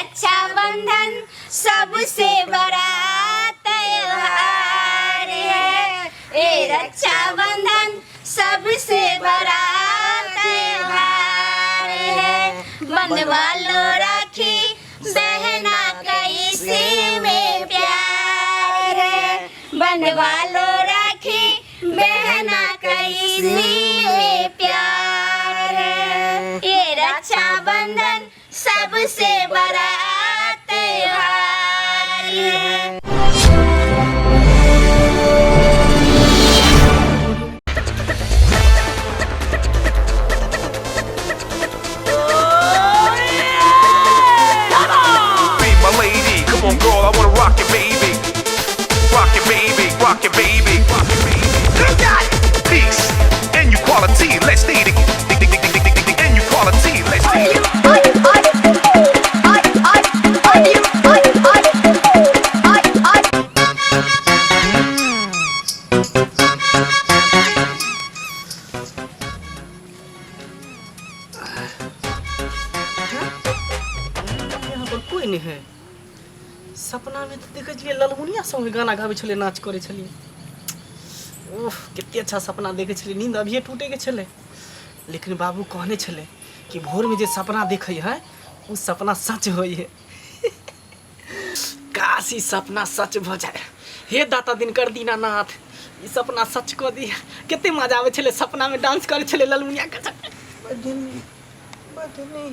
रक्षाबंधन सबसे बड़ा त्योहार है। ये रक्षाबंधन सबसे बड़ा त्योहार है। बंधवा लो राखी बहना कैसे में प्यार है। बंधवा लो राखी बहना कैसे में प्यार है। ये रक्षाबंधन सबसे बड़ा त्योहार है। Come on, girl, I wanna rock it, baby. Rock it, baby. Rock it, baby. Rock it, baby. Peace and equality. Let's need it. And equality. Let's need it. यहाँ पर कोई नहीं है। सपना में तो देखे छलिए ललमुनिया संगे गाना गावे छलिए, नाच करे छलिए। ओह कितने अच्छा सपना देखे छलिए, नींद अभी टूटे के छले। लेकिन बाबू कहने छले कि भोर में जो सपना देखे है वो सपना सच होई है। काश ई सपना सच भ जाए। हे दाता दिनकर दीनानाथ ई सपना सच कर दी। कितने मजा आवे छले सपना में डांस करे छले ललमुनिया के। बदनी बदनी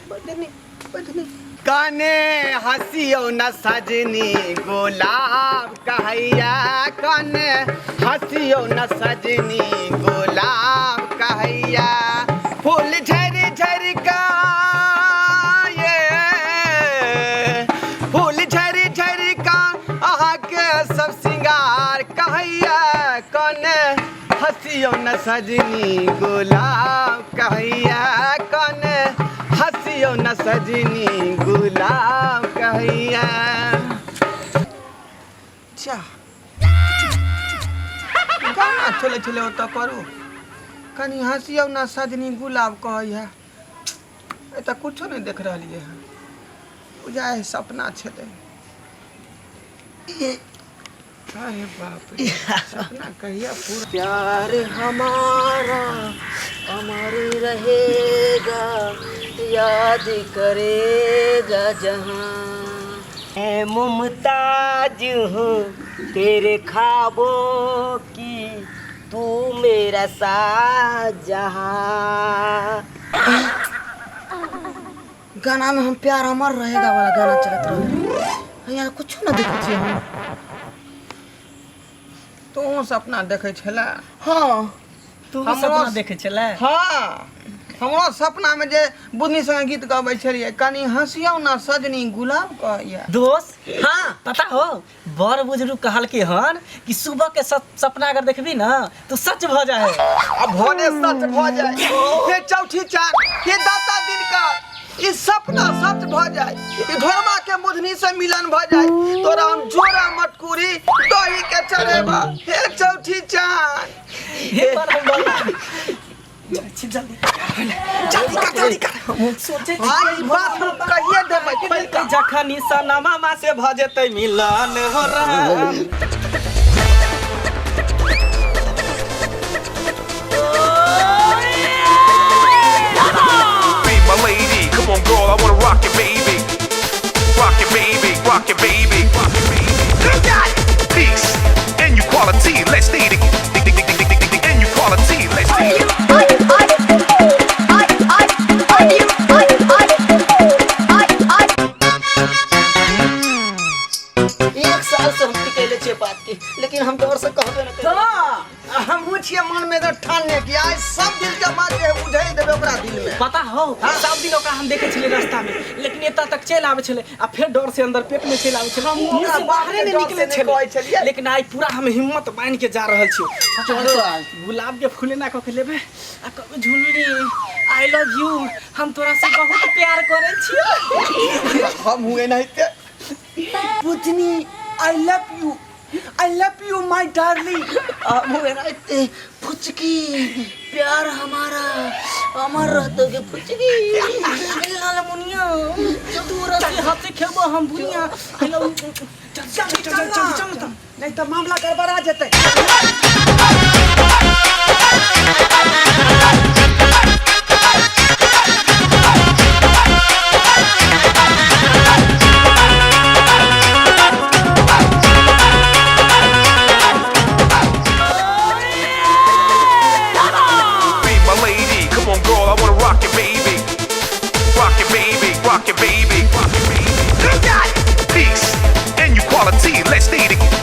बदनी बदनी कने हंसियो न सजनी गुलाब कहैया। कने हंसियो न सजनी गुलाब कहैया। फूल झरी झरी का ये फूल झरी झरी का अहाँ के सब सिंगार कहैया। कने हंसियो न सजनी गुलाब कहैया। कने हंसियो न सजनी गुलाब कहैया। गाना चले चले होता करू कनी हंसियो न सजनी गुलाब कहैया। ए त कुछो नहीं देख रही है। बुझाए सपना छले। अरे बाप रे सपना कहिया पूरा। प्यार हमारा अमर रहेगा, याद करेगा जहां। मैं मुमताज हूँ तेरे ख्वाबों की, तू मेरा शाहजहां। गाना में हम प्यार अमर रहेगा वाला गाना चलत रहे। यार कुछ ना देखती हम। तू सपना देखे छला? हाँ तू हमरो सपना देखे छले? हाँ हमरो सपना में जे बुधनी संगे गीत गाबै छलिए कनी हंसियो ना सजनी गुलाब कहैया। दोस्त हाँ पता हो बड़ बुजुर्ग कहल के हन कि सुबह के सपना अगर देखबी ना तो सच भ जाए। अब भोने सच भ जाए। हे चौठी चाँद हे दाता दिन का ई सपना सच भ जाए। ई घरमा के बुधनी से मिलन भ जाए। तोरा हम जोरा मटकुरी दही के चढ़ेबा। हे चौठी चाँद हे पर जल्दी जल्दी कर सोचे हाँ ई बात हम कहिए देबै। पहले जखन ई सनमा मा से भ जेतै मिलन हो Ram. My lady, come on, girl, I wanna rock it, baby. Rock it, baby. Rock it, baby. Rock it, baby. Peace and equality. Let's need it. And equality. Let's need it. एक साल से हम टिकेले छे बात की, लेकिन हम डर से कहबे न करे। हाँ हम बुझिए मन में तो ठानने की आज सब दिल के बात है बुझाई देबे ओकरा दिल में। पता हो सब दिन ओकरा हम देखे छले रास्ता में, लेकिन एता तक चल आवे छले आ फिर डर से अंदर पेट में चल आवे छले। हम मुंह से बाहर नहीं निकले छले। लेकिन आज पूरा हम हिम्मत बांध के जा रहल छी। गुलाब के फूल ना कके लेबे आ कबे झुनरी आई लव यू हम तोरा से बहुत प्यार करे छी। हम हुए नहीं ते पुतनी I love you my darling. मुझे रहते फुचकी प्यार हमारा अमर रहते के फुचकी लाल मुनिया तू रहते हाथ से खेबो हम बुनिया हेलो चल नहीं तो मामला गड़बड़ा जेतै। Be my lady, come on, girl, I wanna rock your baby. Rock your baby, rock your baby, rock your baby. You got it. Peace and equality, let's stay together.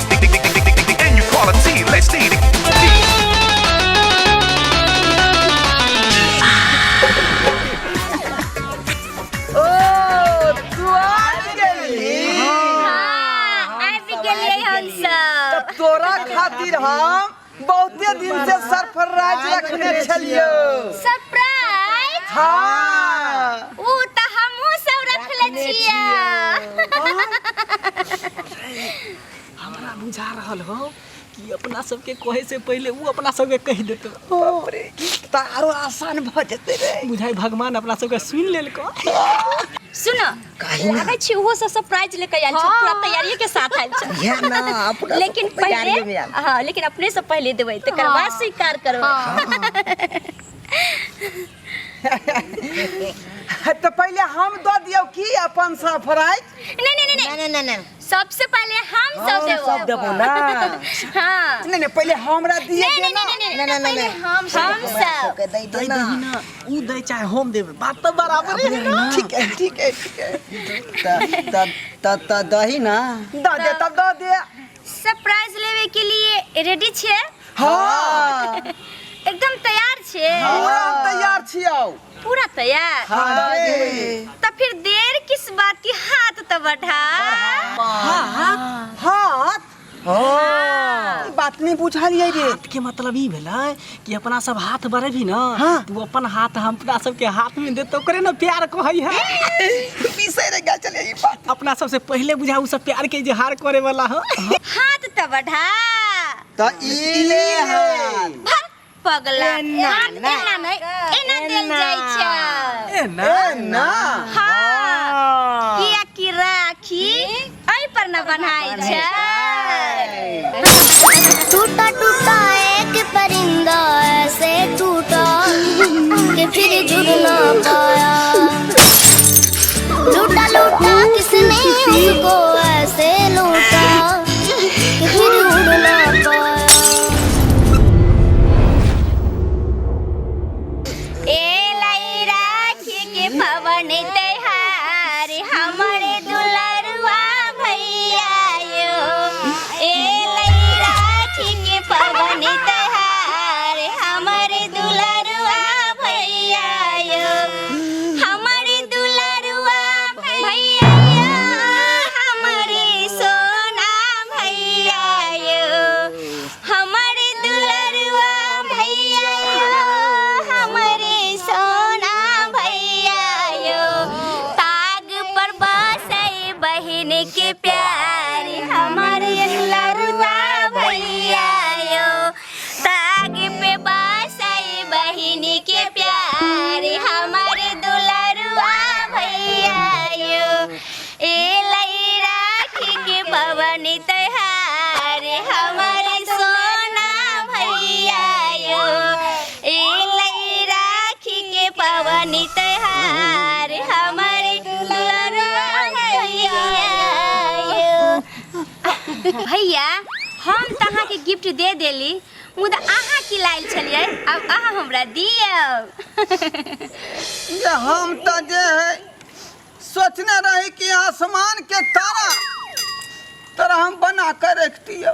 And equality, let's stay together. ओ तू आ गेली। आबि गेलियै हम सब। तोरा खातिर हम बहुते दिन से सरप्राइज रखने छलियो। सरप्राइज हाँ ऊ त हमहू सब रखले छियै। हमरा बुझा रहल हो कि अपना सबके कहे से पहले वो अपना सबके कह देतो। बाप रे तारो आसान भ जेतै रे। बुझाई भगवान अपना सबके सुन लेलको। सुन लागै छी ओहो सब सरप्राइज लेके आयल छ, पूरा तैयारी के साथ आयल छ। या ना अपना लेकिन पहले हां लेकिन अपने से पहले देबै तकर बाद स्वीकार करबै। तो पहले हम दो दियो की अपन सरप्राइज। नहीं सबसे पहले हम सब देबो ना। हां नहीं पहले हमरा दिए के ना। नहीं हम सब दे दे ना ऊ दे चाहे हम देबे बात तो बराबर है ना। ठीक है त दही ना द दे तब द दे। सरप्राइज लेवे के लिए रेडी छे? हां एकदम तैयार छे? पूरा तैयार छियौ। पूरा तैयार? हां तो फिर देर किस बात की, हाथ तो बढ़ा। हाथ हां बात नहीं बुझालियै रे। हाथ के मतलब ई भेलै कि अपना सब हाथ बढ़े भी ना तू अपन हाथ हम अपना सबके हाथ में दे तो करे ना प्यार कहै है। बिसरे गा चले ई बात। अपना सबसे पहले बुझा उ सब प्यार के इजहार करे वाला हो। हाथ तो बढ़ा त ई ले हाथ पगला एना नहीं एना देल जाय छै। ना हां किया की राखी एई पर न बनाई छै। टूटा टूटा एक परिंदा ऐसे टूटा कि फिर जुड़ ना पाया। लूटा लूटा किसने उसको ऐसे लूटा कि फिर उड़ ना पाया। पवन त्योहार हमारे दुलरुआ भैया यो। ए लई राखी के पवन त्योहार हमारे दुलरुआ भैया यो। हमारे दुलरुआ भैया यो, हमारे सोना भैया यो। हमारे दुलरुआ भैया यो, हमारे सोना बहन के प्यार हमारे लरुआ भैया यो। ताग पे बासाई बहन के प्यार हमारे दुलरुआ भैया यो। ए लई राखी के पवन त्योहार हमारे सोना भैया यो। ए लई राखी के पवन त्योहार हमारे दुलरुआ भैया। हम तहाँ के गिफ्ट दे देली मुदा अहाँ की लाइल छलिए, अब अहाँ हमरा दियौ। जे हम त जे है सोचने रही कि आसमान के तारा तरह हम बना कर रख दियो,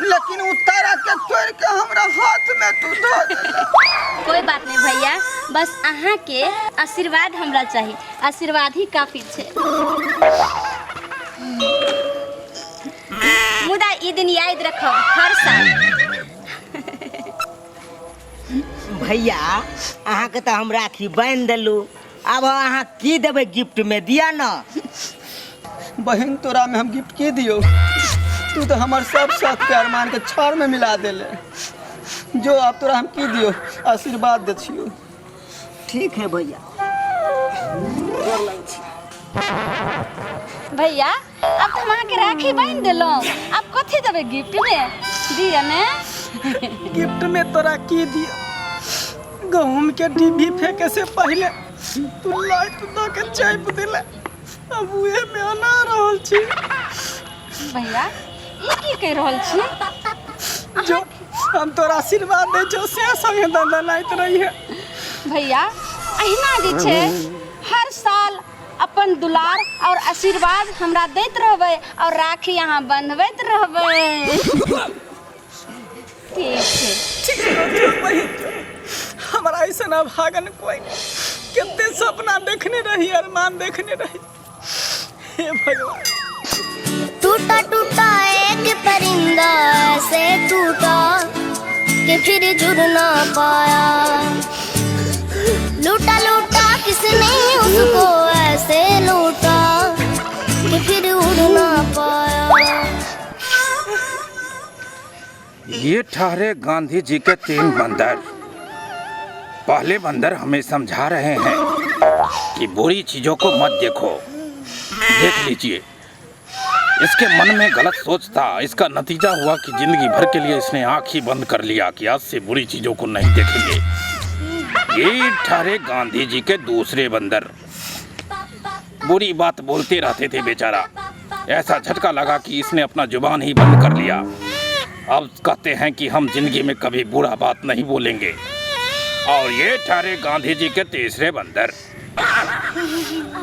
लेकिन उ तारा के तोड़ के हमरा हाथ में तू धो देला। कोई बात नहीं भैया, बस अहाँ के आशीर्वाद हमरा चाहिए, आशीर्वाद ही काफी छे। मुदा ई दिन याद रखो हर साल। भैया अहाँ के तो हम राखी बांध देलू, अब अहाँ की देबे गिफ्ट में दिया ना। बहन तोरा में हम गिफ्ट की दियो, तू तो हमार सब शौक के अरमान के छाड़ में मिला देले। जो आप तोरा हम की दियो, आशीर्वाद दे छियो। ठीक है भैया। भैया अब तो हम अहाँके राखी बांध देलहुँ, अब कथी देबै गिफ्ट में? दिया ने गिफ्ट में तोरा की दिया? गहूम के डिब्बी फेंके से पहले तू लाइट दऽ के चाइप दिले, अब उहे में अना रहल छी। भैया ई की कहि रहल छी? जो हम तोरा आशीर्वाद दे छौ से संगे दंदनाइत रही है। भैया अहिना जे छै हर साल अपन दुलार और आशीर्वाद हमरा दैत रहबै और राखी अहाँ बंधबैत रहबै। ठीक छै। हमारा ऐसा भागन कोई कितने सपना देखने रही, अरमान देखने रही। हे भगवान। टूटा टूटा एक परिंदा ऐसे टूटा कि फिर जुड़ ना पाया। लूटा लूटा किसने उसको ऐसे लूटा कि फिर उड़ ना पाया। ये ठहरे गांधी जी के 3 बंदर। पहले बंदर हमें समझा रहे हैं कि बुरी चीजों को मत देखो। देख लीजिए, इसके मन में गलत सोच था, इसका नतीजा हुआ कि जिंदगी भर के लिए इसने आँख ही बंद कर लिया कि आज से बुरी चीजों को नहीं देखेंगे। ये ठहरे गांधी जी के दूसरे बंदर। बुरी बात बोलते रहते थे बेचारा, ऐसा झटका लगा कि इसने अपना जुबान ही बंद कर लिया। अब कहते हैं कि हम जिंदगी में कभी बुरा बात नहीं बोलेंगे। और ये ठहरे गांधी जी के तीसरे बंदर।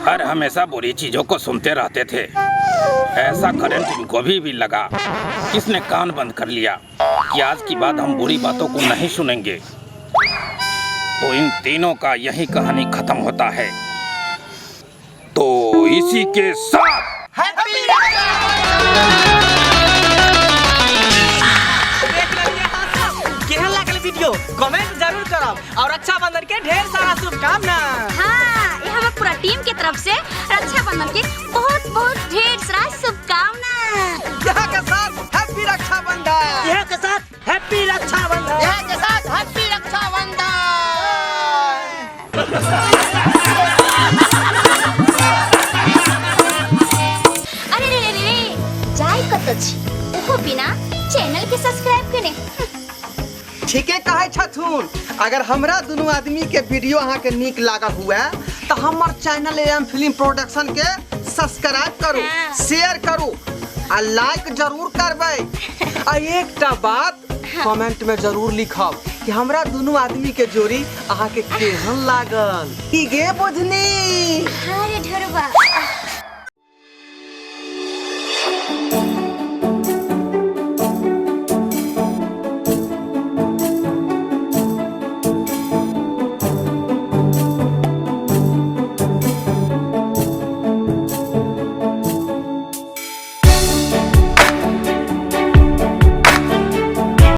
हर हमेशा बुरी चीजों को सुनते रहते थे। ऐसा करंट इनको भी लगा, किसने कान बंद कर लिया कि आज की बाद हम बुरी बातों को नहीं सुनेंगे। तो इन तीनों का यही कहानी खत्म होता है। तो इसी के साथ केहन लागल वीडियो कमेंट जरूर करब और रक्षाबंधन के ढेर सारा शुभकामना। हाँ, ये हमारे पूरा टीम की तरफ से रक्षाबंधन की बहुत बहुत ढेर सारा शुभकामना। यहाँ के साथ हैप्पी रक्षाबंधन। यहाँ के साथ हैप्पी रक्षाबंधन। यहाँ के साथ हैप्पी रक्षाबंधन। अरे रे रे रे, जाय कत छी? ओहो बिना चैनल के सब्सक्राइब करे। ठीके कहे छथुन। अगर हमरा दोनों आदमी के वीडियो अहाँ के नीक लागल हुए तो हमार चैनल एम फिल्म प्रोडक्शन के सब्सक्राइब करू, शेयर करू आ लाइक जरूर करबै। आ एकटा बात कमेंट में जरूर लिखब कि हमरा दोनों आदमी के जोड़ी अहाँ के केहन लागल। की गे बुझनी? अरे ढरबा